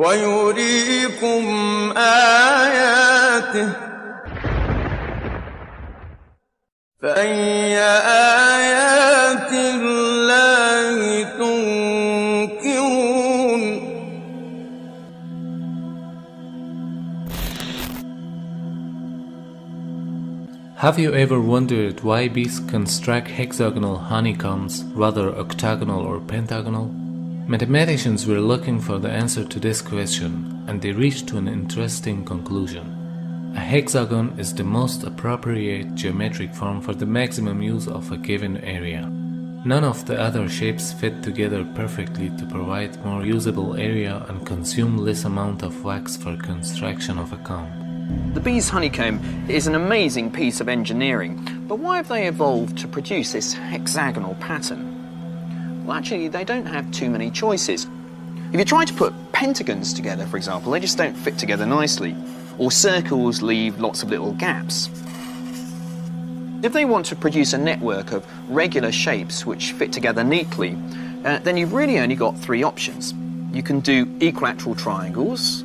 ويريكم آياته فأي آيات الله تنكرون. Have you ever wondered why bees construct hexagonal honeycombs rather octagonal or pentagonal? Mathematicians were looking for the answer to this question, and they reached to an interesting conclusion. A hexagon is the most appropriate geometric form for the maximum use of a given area. None of the other shapes fit together perfectly to provide more usable area and consume less amount of wax for construction of a comb. The bee's honeycomb is an amazing piece of engineering, but why have they evolved to produce this hexagonal pattern? Well, actually, they don't have too many choices. If you try to put pentagons together, for example, they just don't fit together nicely, or circles leave lots of little gaps. If they want to produce a network of regular shapes which fit together neatly, then you've really only got three options. You can do equilateral triangles,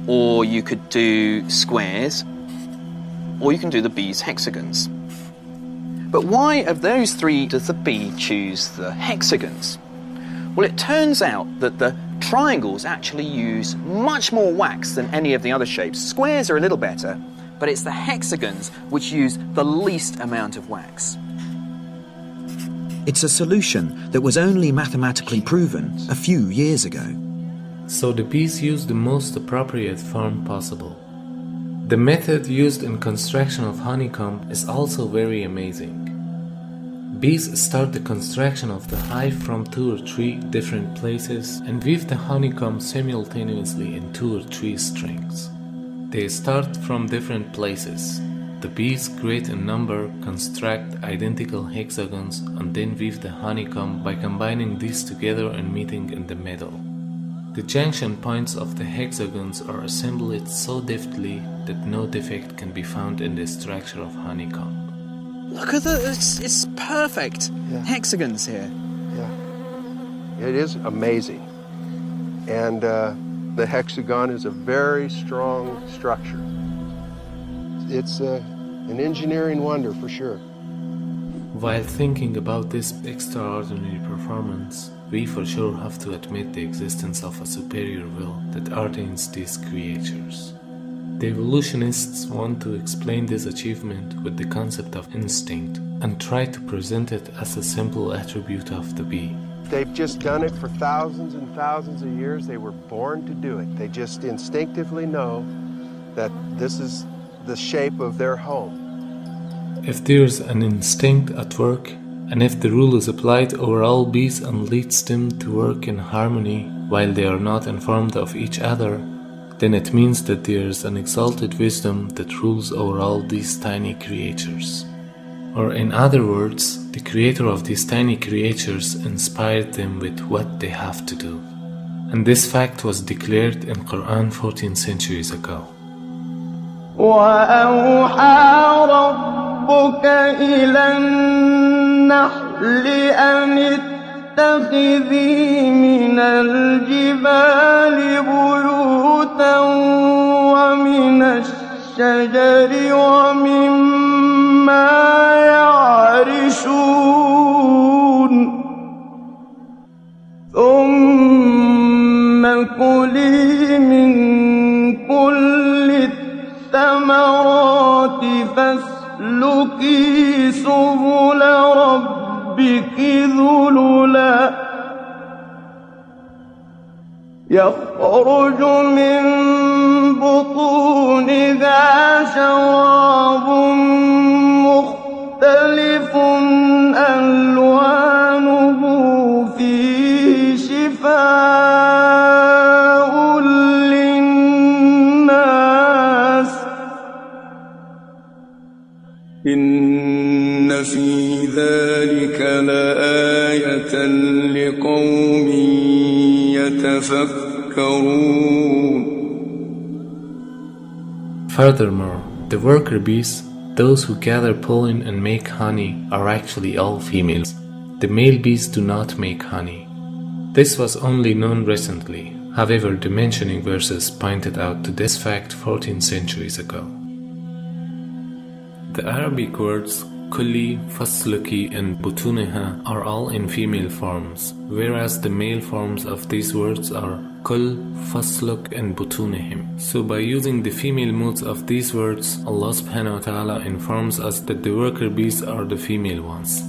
or you could do squares, or you can do the bee's hexagons. But why of those three does the bee choose the hexagons? Well, it turns out that the triangles actually use much more wax than any of the other shapes. Squares are a little better, but it's the hexagons which use the least amount of wax. It's a solution that was only mathematically proven a few years ago. So the bees use the most appropriate form possible. The method used in construction of honeycomb is also very amazing. Bees start the construction of the hive from 2 or 3 different places and weave the honeycomb simultaneously in 2 or 3 strings. They start from different places. The bees, great in number, construct identical hexagons and then weave the honeycomb by combining these together and meeting in the middle. The junction points of the hexagons are assembled so deftly that no defect can be found in the structure of honeycomb. Look at this, it's perfect. Yeah. Hexagons here. Yeah, it is amazing. And the hexagon is a very strong structure. It's an engineering wonder for sure. While thinking about this extraordinary performance, we for sure have to admit the existence of a superior will that ordains these creatures. The evolutionists want to explain this achievement with the concept of instinct and try to present it as a simple attribute of the bee. They've just done it for thousands and thousands of years. They were born to do it. They just instinctively know that this is the shape of their home. If there's an instinct at work, and if the rule is applied over all bees and leads them to work in harmony while they are not informed of each other, then it means that there is an exalted wisdom that rules over all these tiny creatures. Or in other words, the creator of these tiny creatures inspired them with what they have to do. And this fact was declared in Coran 14 centuries ago. ربك إلى النحل أن اتخذي من الجبال بيوتا ومن الشجر ومما يعرشون ثم كلي من كل الثمرات فاسلكي سبل ربك ذللا يخرج من بطونها شراب مختلف ألوانه فيه شفاء للناس إن في ذلك لآية لقوم يتفكرون. Furthermore, the worker bees, those who gather pollen and make honey, are actually all females. The male bees do not make honey. This was only known recently. However, the mentioning verses pointed out to this fact 14 centuries ago. The Arabic words kulli, fasluki, and butuneha are all in female forms, whereas the male forms of these words are kul, fasluk, and butunehim. So by using the female moods of these words, Allah subhanahu wa ta'ala informs us that the worker bees are the female ones.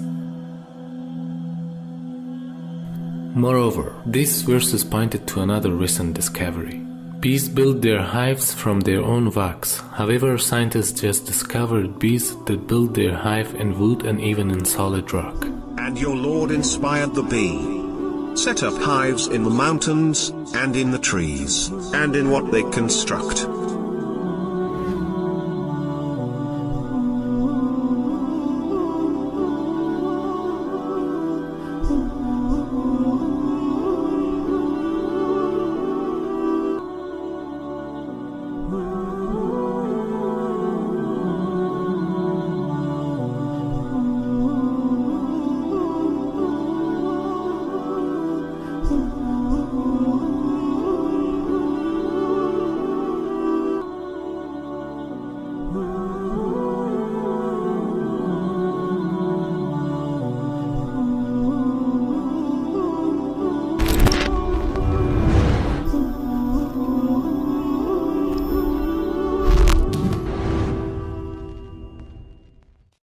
Moreover, these verses pointed to another recent discovery. Bees build their hives from their own wax. However, scientists just discovered bees that build their hive in wood and even in solid rock. And your Lord inspired the bee. Set up hives in the mountains, and in the trees, and in what they construct.